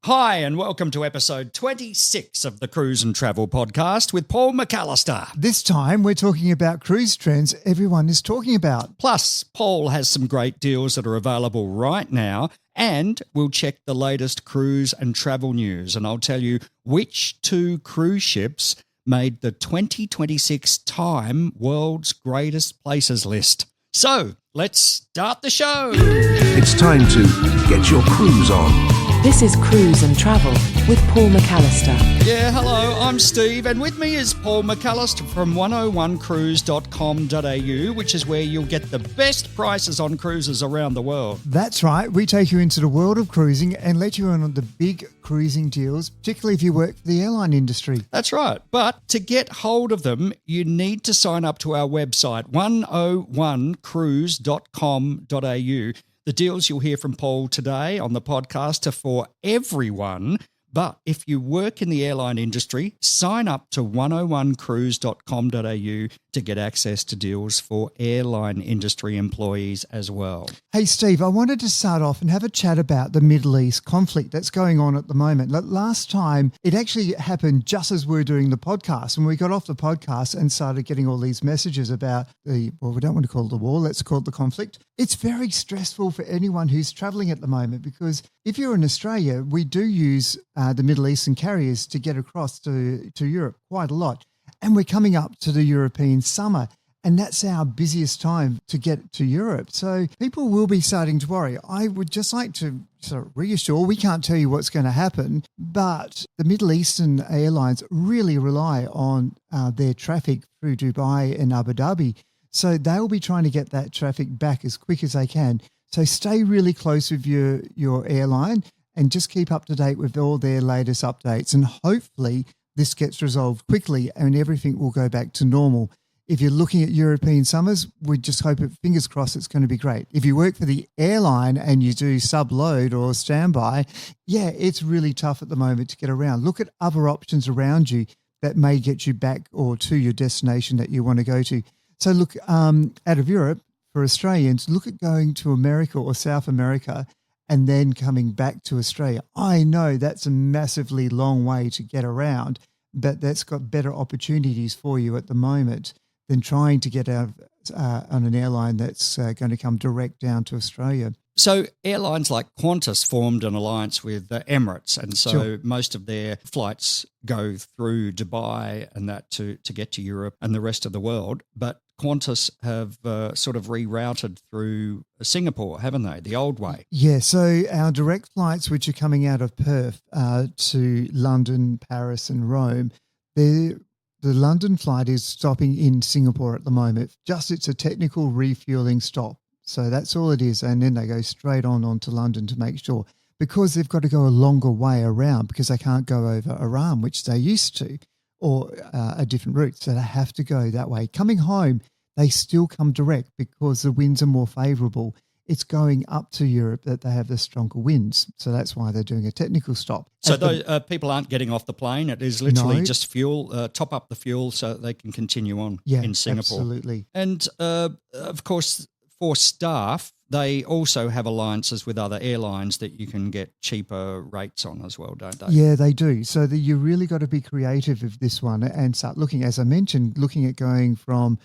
Hi, and welcome to episode 26 of the Cruise and Travel Podcast with Paul McAllister. This time we're talking about cruise trends everyone is talking about. Plus, Paul has some great deals that are available right now, and we'll check the latest cruise and travel news, and I'll tell you which two cruise ships made the 2026 Time World's Greatest Places list. So, let's start the show. It's time to get your cruise on. This is Cruise and Travel with Paul McAllister. Yeah, hello, I'm Steve, and with me is Paul McAllister from 101cruise.com.au, which is where you'll get the best prices on cruises around the world. That's right. We take you into the world of cruising and let you in on the big cruising deals, particularly if you work for the airline industry. That's right. But to get hold of them, you need to sign up to our website, 101cruise.com.au. The deals you'll hear from Paul today on the podcast are for everyone. But if you work in the airline industry, sign up to 101cruise.com.au to get access to deals for airline industry employees as well. Hey, Steve, I wanted to start off and have a chat about the Middle East conflict that's going on at the moment. Last time, it actually happened just as we were doing the podcast, and we got off the podcast and started getting all these messages about we don't want to call it the war, let's call it the conflict. It's very stressful for anyone who's travelling at the moment because if you're in Australia, we do use the Middle Eastern carriers to get across to Europe quite a lot. And we're coming up to the European summer, and that's our busiest time to get to Europe. So people will be starting to worry. I would just like to sort of reassure, we can't tell you what's going to happen, but the Middle Eastern airlines really rely on their traffic through Dubai and Abu Dhabi. So they'll be trying to get that traffic back as quick as they can. So stay really close with your airline and just keep up to date with all their latest updates. And hopefully this gets resolved quickly and everything will go back to normal. If you're looking at European summers, we just hope fingers crossed it's going to be great. If you work for the airline and you do sub-load or standby, yeah, it's really tough at the moment to get around. Look at other options around you that may get you back or to your destination that you want to go to. So look, out of Europe, for Australians, look at going to America or South America and then coming back to Australia. I know that's a massively long way to get around, but that's got better opportunities for you at the moment than trying to get out on an airline that's going to come direct down to Australia. So airlines like Qantas formed an alliance with Emirates, and so Sure. most of their flights go through Dubai and that to get to Europe and the rest of the world. But Qantas have sort of rerouted through Singapore, haven't they, the old way? Yeah, so our direct flights, which are coming out of Perth to London, Paris and Rome, the London flight is stopping in Singapore at the moment. It's a technical refueling stop. So that's all it is. And then they go straight on to London to make sure, because they've got to go a longer way around because they can't go over Iran, which they used to, or a different route. So they have to go that way. Coming home, they still come direct because the winds are more favourable. It's going up to Europe that they have the stronger winds. So that's why they're doing a technical stop. So people aren't getting off the plane. It is literally just fuel, top up the fuel so that they can continue on in Singapore. Absolutely. And of course, for staff, they also have alliances with other airlines that you can get cheaper rates on as well, don't they? Yeah, they do. So you really got to be creative with this one and start looking, as I mentioned, looking at going from,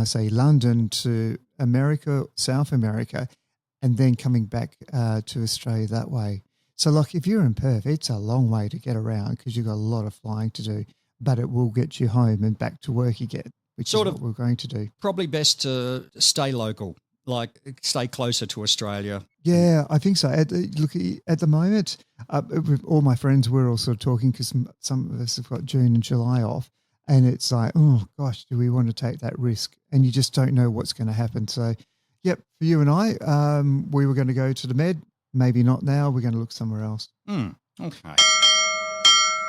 say, London to America, South America, and then coming back to Australia that way. So, like, if you're in Perth, it's a long way to get around because you've got a lot of flying to do, but it will get you home and back to work again, which is what we're going to do. Probably best to stay local. Like stay closer to Australia. Yeah, I think so. At the moment, with all my friends, we're all sort of talking because some of us have got June and July off, and it's like, oh gosh, do we want to take that risk? And you just don't know what's going to happen. So, yep, for you and I, we were going to go to the Med. Maybe not now. We're going to look somewhere else. Okay.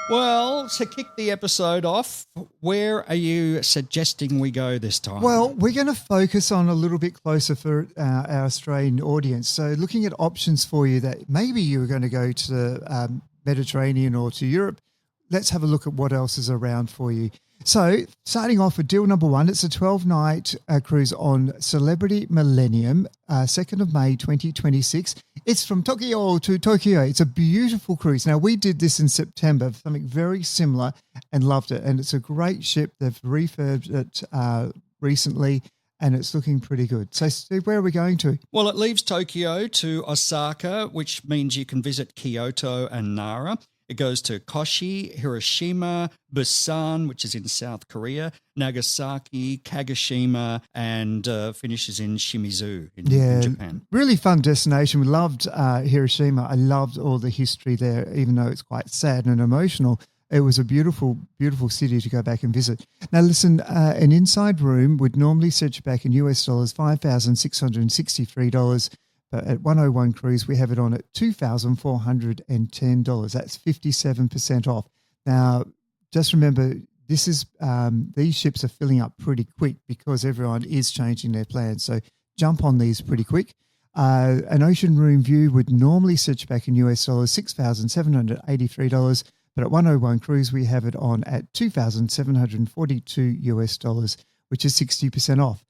Well, to kick the episode off, where are you suggesting we go this time? Well, we're going to focus on a little bit closer for our Australian audience. So looking at options for you that maybe you were going to go to the Mediterranean or to Europe, let's have a look at what else is around for you. So, starting off with deal number one, it's a 12-night cruise on Celebrity Millennium, 2nd of May 2026. It's from Tokyo to Tokyo. It's a beautiful cruise. Now, we did this in September, something very similar, and loved it. And it's a great ship. They've refurbed it recently, and it's looking pretty good. So, Steve, where are we going to? Well, it leaves Tokyo to Osaka, which means you can visit Kyoto and Nara. It goes to Koshi, Hiroshima, Busan, which is in South Korea, Nagasaki, Kagoshima, and finishes in Shimizu in Japan. Really fun destination. We loved Hiroshima. I loved all the history there, even though it's quite sad and emotional. It was a beautiful, beautiful city to go back and visit. Now, listen, an inside room would normally set you back in US dollars, $5,663. But at 101 Cruise, we have it on at $2,410. That's 57% off. Now, just remember, this is these ships are filling up pretty quick because everyone is changing their plans. So jump on these pretty quick. An ocean room view would normally set you back in US dollars, $6,783. But at 101 Cruise, we have it on at $2,742 US dollars, which is 60% off.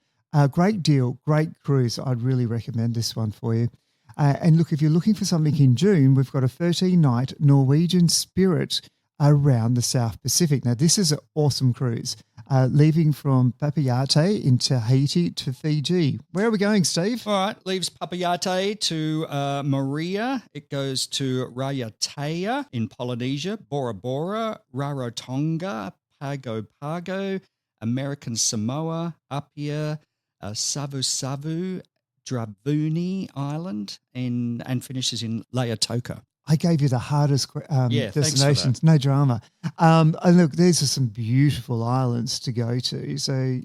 Great deal, great cruise. I'd really recommend this one for you. And look, if you're looking for something in June, we've got a 13-night Norwegian Spirit around the South Pacific. Now, this is an awesome cruise, leaving from Papeete in Tahiti to Fiji. Where are we going, Steve? All right, leaves Papeete to Maria. It goes to Raiatea in Polynesia, Bora Bora, Rarotonga, Pago Pago, American Samoa, Apia, Savu Savu, Dravuni Island, and finishes in Laetoka. I gave you the hardest destinations, no drama. And look, these are some beautiful islands to go to. So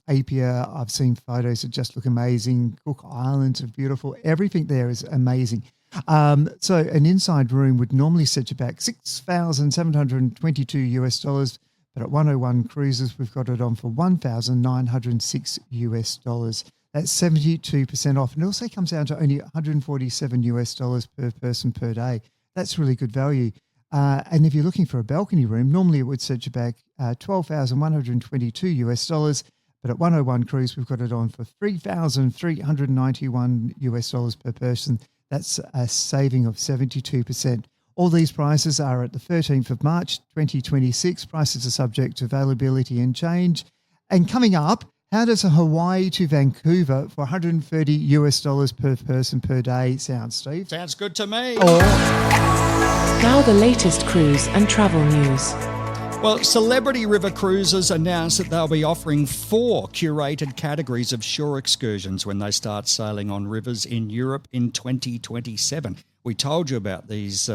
Apia, I've seen photos that just look amazing. Cook Islands are beautiful. Everything there is amazing. So an inside room would normally set you back $6,722 US dollars. But at 101 Cruises, we've got it on for $1,906 US dollars. That's 72% off. And it also comes down to only $147 US dollars per person per day. That's really good value. And if you're looking for a balcony room, normally it would set you back $12,122 US dollars. But at 101 Cruise, we've got it on for $3,391 US dollars per person. That's a saving of 72%. All these prices are at the 13th of March, 2026. Prices are subject to availability and change. And coming up, how does a Hawaii to Vancouver for $130 US dollars per person per day sound, Steve? Sounds good to me. Now the latest cruise and travel news. Well, Celebrity River Cruises announced that they'll be offering 4 curated categories of shore excursions when they start sailing on rivers in Europe in 2027. We told you about this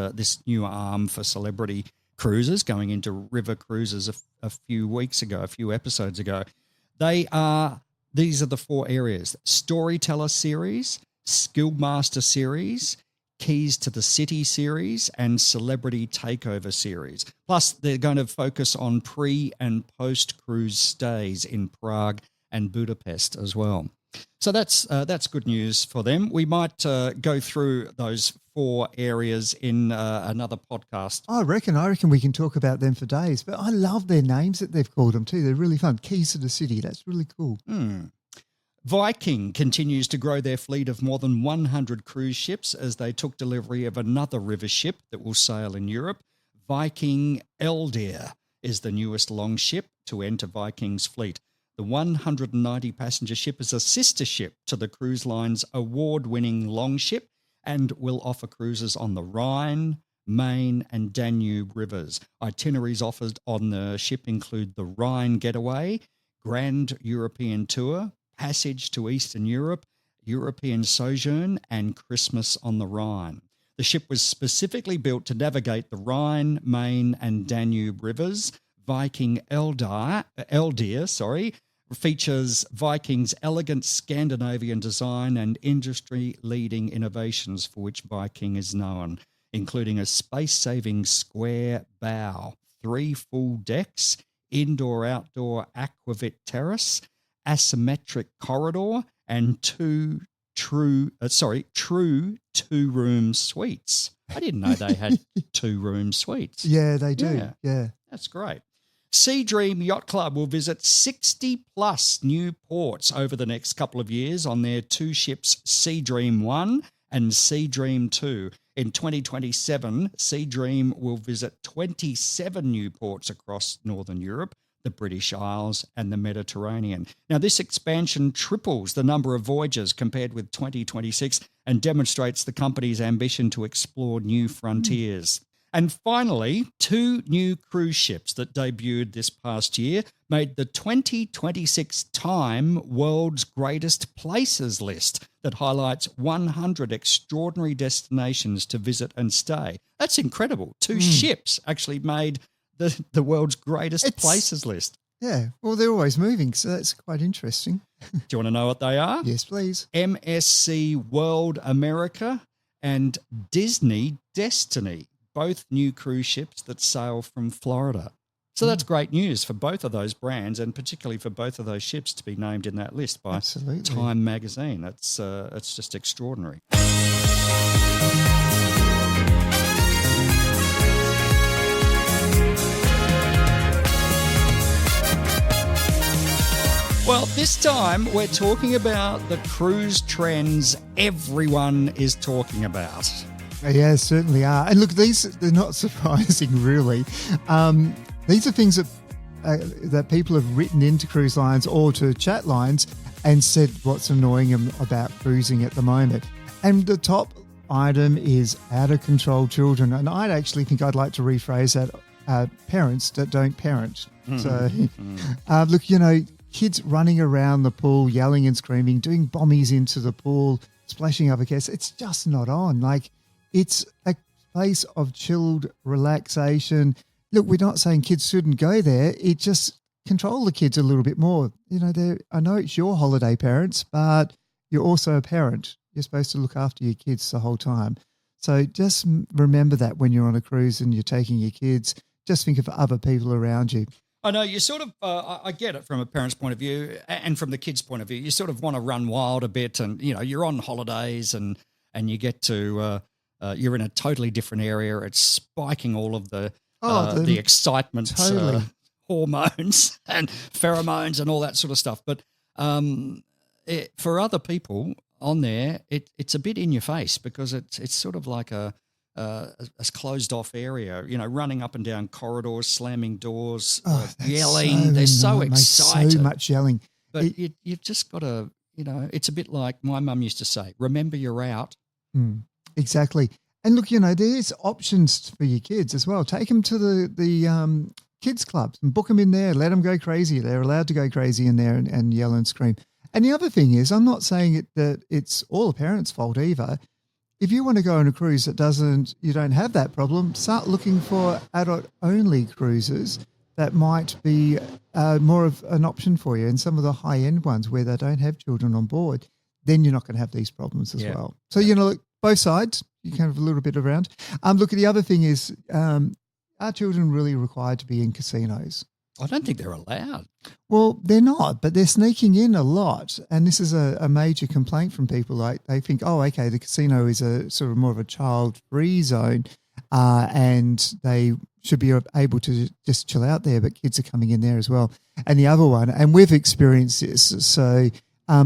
new arm for Celebrity Cruises going into river cruises a few episodes ago. These are the 4 areas: Storyteller Series, Skillmaster Series, Keys to the City Series, and Celebrity Takeover Series. Plus, they're going to focus on pre- and post-cruise stays in Prague and Budapest as well. So that's good news for them. We might go through those 4 areas in another podcast. I reckon we can talk about them for days. But I love their names that they've called them too. They're really fun. Keys to the City. That's really cool. Viking continues to grow their fleet of more than 100 cruise ships as they took delivery of another river ship that will sail in Europe. Viking Eldir is the newest longship to enter Viking's fleet. The 190-passenger ship is a sister ship to the cruise line's award-winning longship and will offer cruises on the Rhine, Main and Danube rivers. Itineraries offered on the ship include the Rhine Getaway, Grand European Tour, Passage to Eastern Europe, European Sojourn, and Christmas on the Rhine. The ship was specifically built to navigate the Rhine, Main and Danube rivers. Viking Eldir, features Viking's elegant Scandinavian design and industry-leading innovations for which Viking is known, including a space-saving square bow, 3 full decks, indoor-outdoor aquavit terrace, asymmetric corridor, and true 2-room suites. I didn't know they had 2-room suites. Yeah, they do. Yeah. That's great. Sea Dream Yacht Club will visit 60 plus new ports over the next couple of years on their 2 ships, Sea Dream 1 and Sea Dream 2. In 2027, Sea Dream will visit 27 new ports across Northern Europe, the British Isles and the Mediterranean. Now, this expansion triples the number of voyages compared with 2026 and demonstrates the company's ambition to explore new frontiers. And finally, 2 new cruise ships that debuted this past year made the 2026 Time World's Greatest Places list that highlights 100 extraordinary destinations to visit and stay. That's incredible. 2 ships actually made the world's greatest places list. Yeah, well, they're always moving, so that's quite interesting. Do you want to know what they are? Yes, please. MSC World America and Disney Destiny, both new cruise ships that sail from Florida. So that's great news for both of those brands and particularly for both of those ships to be named in that list by Absolutely. Time magazine. That's just extraordinary. Well, this time we're talking about the cruise trends everyone is talking about. Yeah, certainly are. And look, they're not surprising, really. These are things that people have written into cruise lines or to chat lines and said what's annoying them about cruising at the moment. And the top item is out of control children. And I'd actually think I'd like to rephrase that, parents that don't parent. So, look, kids running around the pool, yelling and screaming, doing bombies into the pool, splashing other guests. It's just not on. Like, it's a place of chilled relaxation. Look, we're not saying kids shouldn't go there. It just control the kids a little bit more. I know it's your holiday, parents, but you're also a parent. You're supposed to look after your kids the whole time. So just remember that when you're on a cruise and you're taking your kids, just think of other people around you. I know you sort of, I get it from a parent's point of view and from the kid's point of view. You sort of want to run wild a bit and, you're on holidays and you get to, you're in a totally different area. It's spiking all of the excitement, totally. hormones and pheromones and all that sort of stuff. But for other people on there, it's a bit in your face because it's sort of like a closed off area, running up and down corridors, slamming doors, yelling. They're so excited. So much yelling. But you've just got to, it's a bit like my mum used to say, remember you're out. Exactly. And look, there's options for your kids as well. Take them to the kids clubs and book them in there. Let them go crazy. They're allowed to go crazy in there and yell and scream. And the other thing is, I'm not saying that it's all the parents' fault either. If you want to go on a cruise that you don't have that problem, start looking for adult-only cruises that might be more of an option for you. And some of the high-end ones where they don't have children on board, then you're not going to have these problems as well. So, look, both sides, you can have a little bit around. Look, the other thing is, are children really required to be in casinos? I don't think they're allowed. Well, they're not, but they're sneaking in a lot. And this is a major complaint from people. Like, they think, okay, the casino is a sort of more of a child-free zone and they should be able to just chill out there, but kids are coming in there as well. And the other one, and we've experienced this, so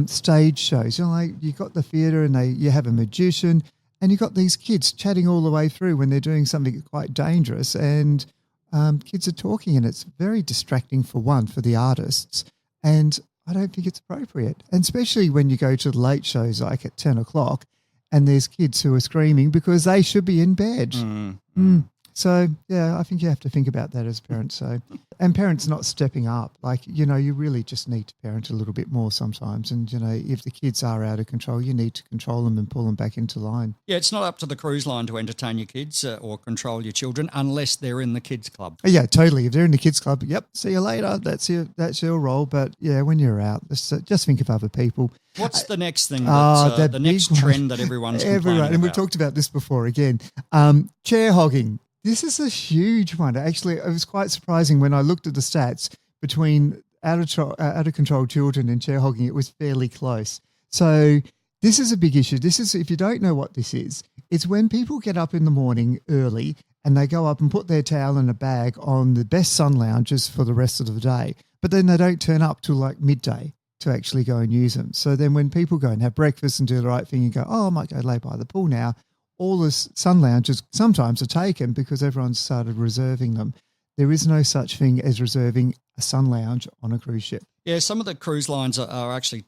stage shows, you got the theatre and you have a magician and you got these kids chatting all the way through when they're doing something quite dangerous and kids are talking and it's very distracting for the artists, and I don't think it's appropriate. And especially when you go to the late shows like at 10 o'clock and there's kids who are screaming because they should be in bed. So, yeah, I think you have to think about that as parents. So, and parents not stepping up. Like, you really just need to parent a little bit more sometimes. And, if the kids are out of control, you need to control them and pull them back into line. Yeah, it's not up to the cruise line to entertain your kids or control your children unless they're in the kids club. Yeah, totally. If they're in the kids club, yep, see you later. That's your role. But, yeah, when you're out, just think of other people. What's the next thing? The next trend that everyone's complaining about? And we've talked about this before again. Chair hogging. This is a huge one. Actually, it was quite surprising when I looked at the stats between out of control children and chair hogging. It was fairly close. So this is a big issue. This is, if you don't know what this is, it's when people get up in the morning early and they go up and put their towel in a bag on the best sun lounges for the rest of the day. But then they don't turn up till like midday to actually go and use them. So then when people go and have breakfast and do the right thing and go, I might go lay by the pool now, all the sun lounges sometimes are taken because everyone's started reserving them. There is no such thing as reserving a sun lounge on a cruise ship. Yeah, some of the cruise lines are actually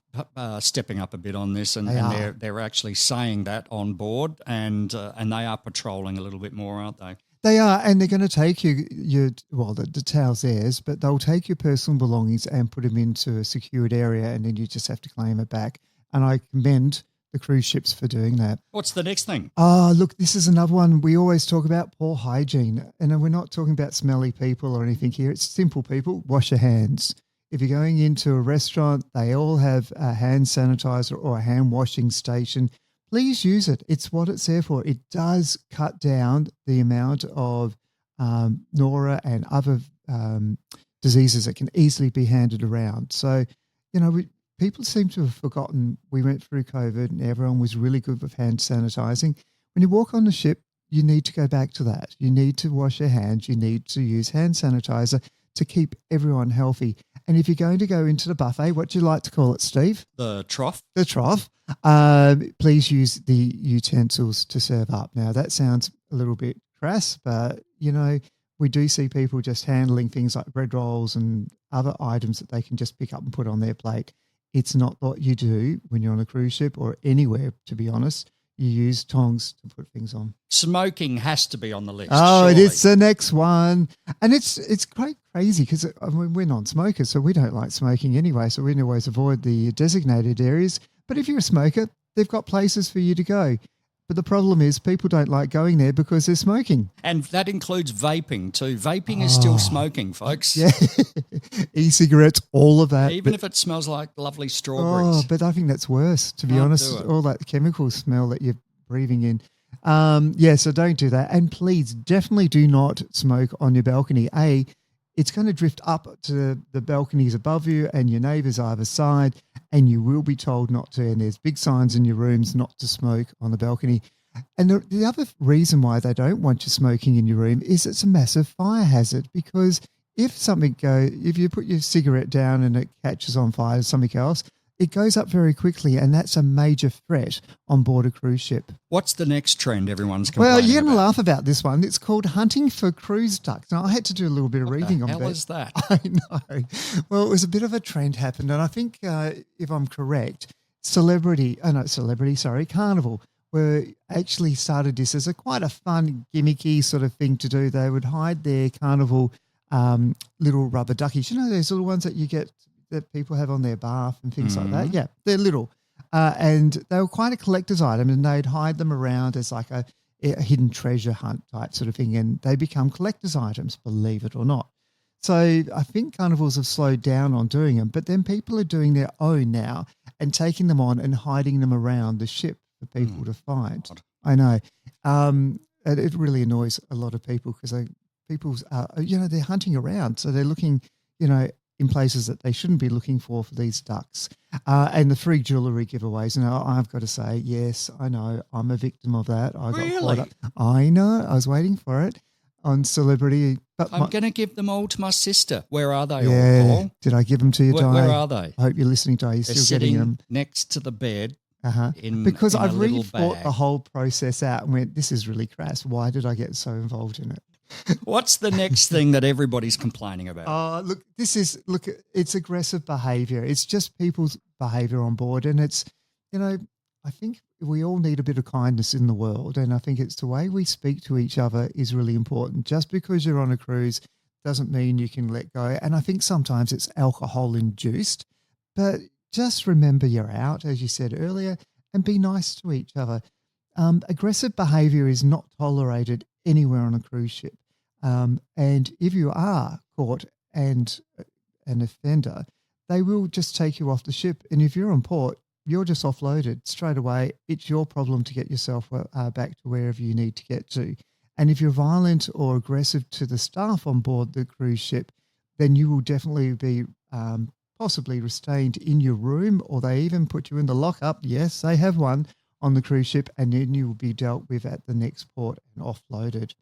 stepping up a bit on this, and they're actually saying that on board, and they are patrolling a little bit more, aren't they? They are, and they're going to take the towel's theirs, but they'll take your personal belongings and put them into a secured area, and then you just have to claim it back. And I commend the cruise ships for doing that. What's the next thing? Oh, look, this is another one. We always talk about poor hygiene, and we're not talking about smelly people or anything here. It's simple, people. Wash your hands. If you're going into a restaurant, they all have a hand sanitizer or a hand washing station. Please use it. It's what it's there for. It does cut down the amount of Nora and other diseases that can easily be handed around. So, people seem to have forgotten we went through COVID and everyone was really good with hand sanitizing. When you walk on the ship, you need to go back to that. You need to wash your hands. You need to use hand sanitizer to keep everyone healthy. And if you're going to go into the buffet, what do you like to call it, Steve? The trough. The trough. Please use the utensils to serve up. Now, that sounds a little bit crass, but, we do see people just handling things like bread rolls and other items that they can just pick up and put on their plate. It's not what you do when you're on a cruise ship or anywhere, to be honest. You use tongs to put things on. Smoking has to be on the list. Oh, surely. it is the next one. And it's quite crazy because we're non-smokers, so we don't like smoking anyway, so we always avoid the designated areas. But if you're a smoker, they've got places for you to go. But the problem is people don't like going there because they're smoking. And that includes vaping too. Vaping is still smoking, folks. Yeah, e-cigarettes, all of that. Even if it smells like lovely strawberries. Oh, but I think that's worse, to be Can't honest. do it. All that chemical smell that you're breathing in. So don't do that. And please, definitely do not smoke on your balcony. It's going to drift up to the balconies above you and your neighbours either side, and you will be told not to. And there's big signs in your rooms not to smoke on the balcony. And the other reason why they don't want you smoking in your room is it's a massive fire hazard, because if you put your cigarette down and it catches on fire or something else, it goes up very quickly, and that's a major threat on board a cruise ship. What's the next trend everyone's complaining Well, you're going to about? laugh about this one. It's called hunting for cruise ducks. Now, I had to do a little bit of reading on that. What the hell is that? I know. Well, it was a bit of a trend happened, and I think, if I'm correct, Carnival were actually started this as quite a fun, gimmicky sort of thing to do. They would hide their Carnival little rubber duckies. You know those little ones that you get that people have on their bath and things like that? Yeah, they're little. And they were quite a collector's item, and they'd hide them around as like a hidden treasure hunt type sort of thing, and they become collector's items, believe it or not. So I think carnivals have slowed down on doing them, but then people are doing their own now and taking them on and hiding them around the ship for people to find. I know. And it really annoys a lot of people because they're hunting around. So they're looking, in places that they shouldn't be looking for these ducks. And the free jewellery giveaways. Now, I've got to say, yes, I know, I'm a victim of that. I got caught up. I know. I was waiting for it on Celebrity. But I'm going to give them all to my sister. Where are they all, Paul? Did I give them to you, Di? Where are they? I hope you're listening, Di. You're They're still getting them. next to the bed. Because in a I've really little thought bag. the whole process out and went, this is really crass. Why did I get so involved in it? What's the next thing that everybody's complaining about? It's aggressive behaviour. It's just people's behaviour on board. And it's, I think we all need a bit of kindness in the world. And I think it's the way we speak to each other is really important. Just because you're on a cruise doesn't mean you can let go. And I think sometimes it's alcohol induced, but just remember you're out, as you said earlier, and be nice to each other. Aggressive behaviour is not tolerated anywhere on a cruise ship. And if you are caught and an offender, they will just take you off the ship. And if you're on port, you're just offloaded straight away. It's your problem to get yourself back to wherever you need to get to. And if you're violent or aggressive to the staff on board the cruise ship, then you will definitely be possibly restrained in your room, or they even put you in the lockup. Yes, they have one on the cruise ship, and then you will be dealt with at the next port and offloaded.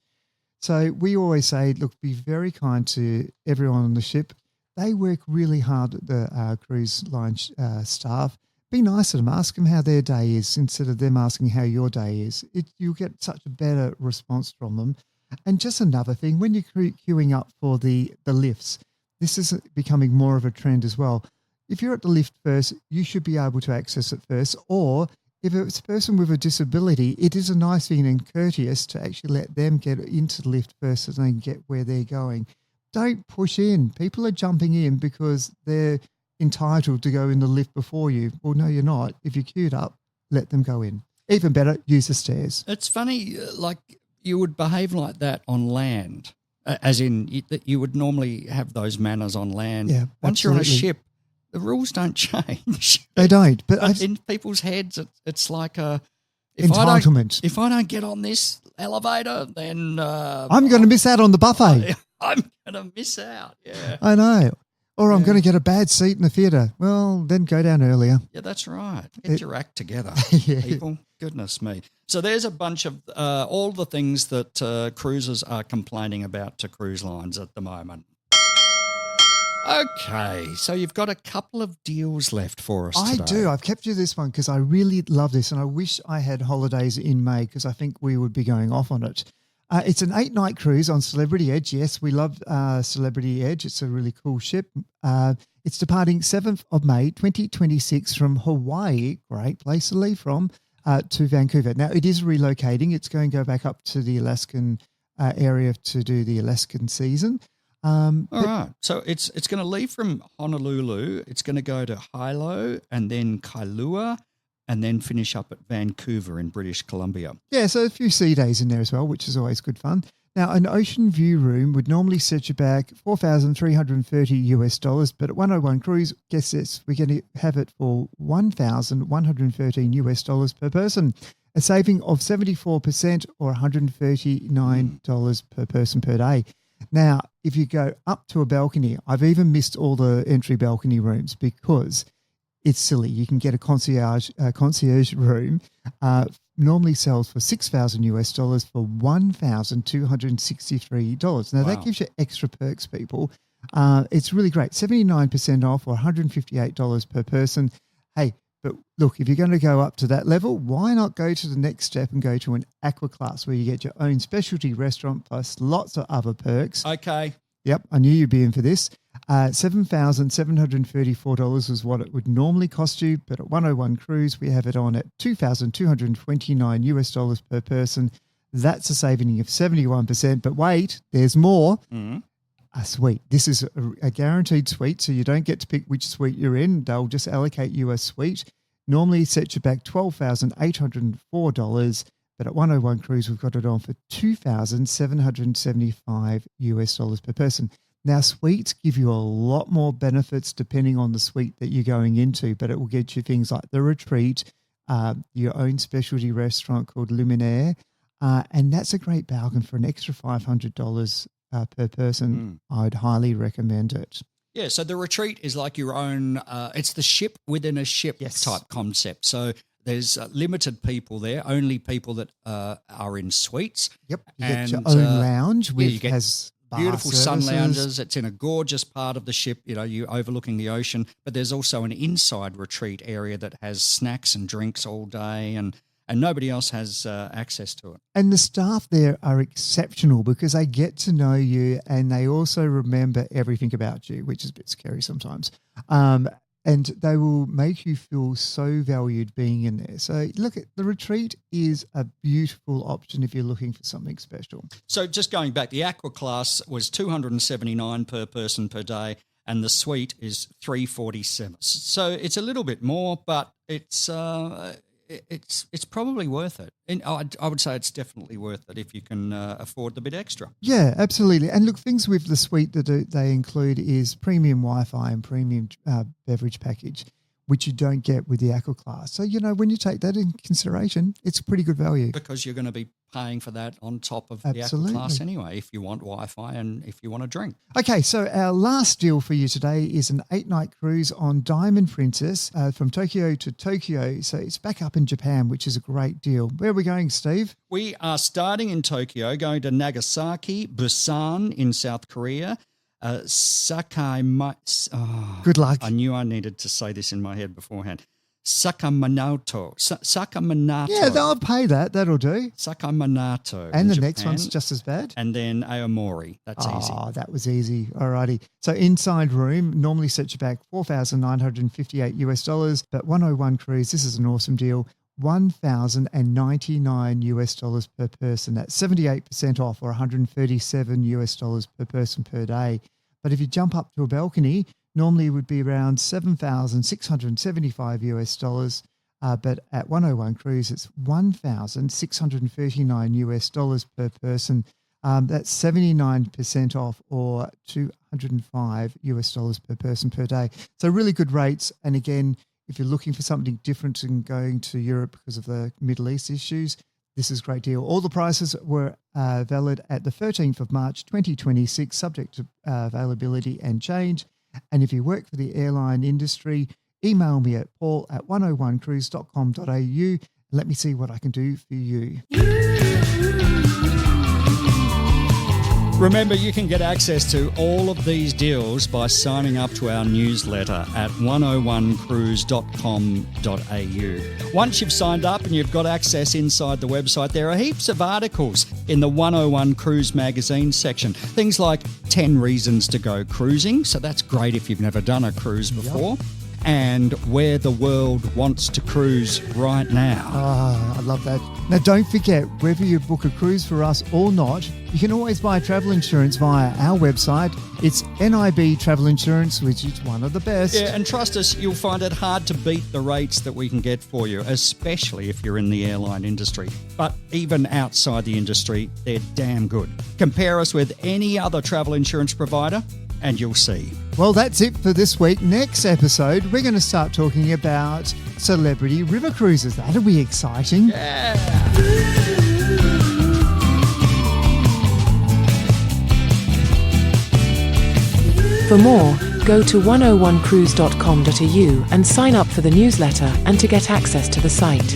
So we always say, look, be very kind to everyone on the ship. They work really hard at the cruise line staff. Be nice to them. Ask them how their day is instead of them asking how your day is. You'll get such a better response from them. And just another thing, when you're queuing up for the lifts, this is becoming more of a trend as well. If you're at the lift first, you should be able to access it first. Or if it's a person with a disability, it is a nice thing and courteous to actually let them get into the lift first so they can get where they're going. Don't push in. People are jumping in because they're entitled to go in the lift before you. Well, no, you're not. If you're queued up, let them go in. Even better, use the stairs. It's funny, like you would behave like that on land, as in you would normally have those manners on land. Yeah, Once you're on a absolutely. ship, the rules don't change. They don't. But In people's heads, it's like a entitlement. If I don't get on this elevator, then I'm going to miss out on the buffet. I'm going to miss out. Yeah, I know. Or I'm going to get a bad seat in the theatre. Well, then go down earlier. yeah, that's right. Get your act together, Yeah. people. Goodness me. So there's a bunch of all the things that cruisers are complaining about to cruise lines at the moment. Okay, so you've got a couple of deals left for us I today. do. I've kept you this one because I really love this and I wish I had holidays in May because I think we would be going off on it. It's an 8-night cruise on Celebrity Edge. Yes, we love Celebrity Edge. It's a really cool ship. It's departing 7th of May, 2026 from Hawaii. Great place to leave from. To Vancouver. Now, it is relocating. It's going to go back up to the Alaskan area to do the Alaskan season. All right. So it's going to leave from Honolulu. It's going to go to Hilo and then Kailua and then finish up at Vancouver in British Columbia. Yeah, so a few sea days in there as well, which is always good fun. Now, an ocean view room would normally set you back $4,330, but at 101 Cruise, guess this, we're going to have it for $1,113 per person, a saving of 74% or $139 per person per day. Now, if you go up to a balcony, I've even missed all the entry balcony rooms because it's silly. You can get a concierge room. Normally sells for $6,000 for $1,263. Now, that Wow. gives you extra perks, people. It's really great. 79% off or $158 per person. Hey, but look, if you're going to go up to that level, why not go to the next step and go to an aqua class where you get your own specialty restaurant plus lots of other perks? Okay. Yep, I knew you'd be in for this. $7,734 is what it would normally cost you, but at 101 Cruise, we have it on at $2,229 per person. That's a saving of 71%. But wait, there's more. A suite. This is a guaranteed suite, so you don't get to pick which suite you're in. They'll just allocate you a suite. Normally sets you back $12,804, but at 101 Cruise, we've got it on for $2,775 per person. Now, suites give you a lot more benefits depending on the suite that you're going into, but it will get you things like the retreat, your own specialty restaurant called Luminaire, and that's a great bargain for an extra $500 per person. I'd highly recommend it. Yeah, so the retreat is like your own, it's the ship within a ship Yes. type concept. So there's limited people there, only people that are in suites. Yep, you get your And, own lounge, which you get has bar beautiful sun services. lounges. It's in a gorgeous part of the ship, you're overlooking the ocean, but there's also an inside retreat area that has snacks and drinks all day and nobody else has access to it. And the staff there are exceptional because they get to know you and they also remember everything about you, which is a bit scary sometimes. And they will make you feel so valued being in there. So look, the retreat is a beautiful option if you're looking for something special. So just going back, the aqua class was $279 per person per day and the suite is $347. So it's a little bit more, but it's probably worth it. And I would say it's definitely worth it if you can afford the bit extra. Yeah, absolutely. And look, things with the suite that they include is premium Wi-Fi and premium beverage package. which you don't get with the Aqua Class. So, when you take that in consideration, it's pretty good value. Because you're going to be paying for that on top of the Aqua Absolutely. Class anyway, if you want Wi-Fi and if you want to drink. Okay, so our last deal for you today is an 8-night cruise on Diamond Princess from Tokyo to Tokyo. So it's back up in Japan, which is a great deal. Where are we going, Steve? We are starting in Tokyo, going to Nagasaki, Busan in South Korea, Good luck. I knew I needed to say this in my head beforehand. Sakamoto. Sakamonato. Yeah, they'll pay that. That'll do. Sakamonato. And in the next Japan. one's just as bad. And then Aomori. That's easy. Oh, that was easy. Alrighty. So inside room normally sets you back $4,958, but 101 Cruise, this is an awesome deal. $1,099 per person. That's 78% off, or $137 per person per day. But if you jump up to a balcony, normally it would be around $7,675. But at 101 Cruise, it's $1,639 per person. That's 79% off, or $205 per person per day. So really good rates. And again, if you're looking for something different and going to Europe because of the Middle East issues, this is a great deal. All the prices were valid at the 13th of March 2026, subject to availability and change. And if you work for the airline industry, email me at paul@101cruise.com.au and let me see what I can do for you. Remember, you can get access to all of these deals by signing up to our newsletter at 101cruise.com.au. Once you've signed up and you've got access inside the website, there are heaps of articles in the 101 Cruise magazine section. Things like 10 reasons to go cruising, so that's great if you've never done a cruise before, and where the world wants to cruise right now. I love that. Now, don't forget, whether you book a cruise for us or not, you can always buy travel insurance via our website. It's NIB Travel Insurance, which is one of the best. Yeah, and trust us, you'll find it hard to beat the rates that we can get for you, especially if you're in the airline industry. But even outside the industry, they're damn good. Compare us with any other travel insurance provider and you'll see. Well, that's it for this week. Next episode, we're going to start talking about celebrity river cruises. That'll be exciting. For more, go to 101cruise.com.au and sign up for the newsletter and to get access to the site.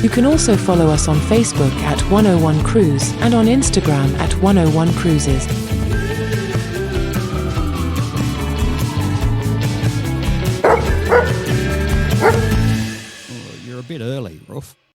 You can also follow us on Facebook at 101 Cruise and on Instagram at 101 Cruises. You're a bit early, Ruff.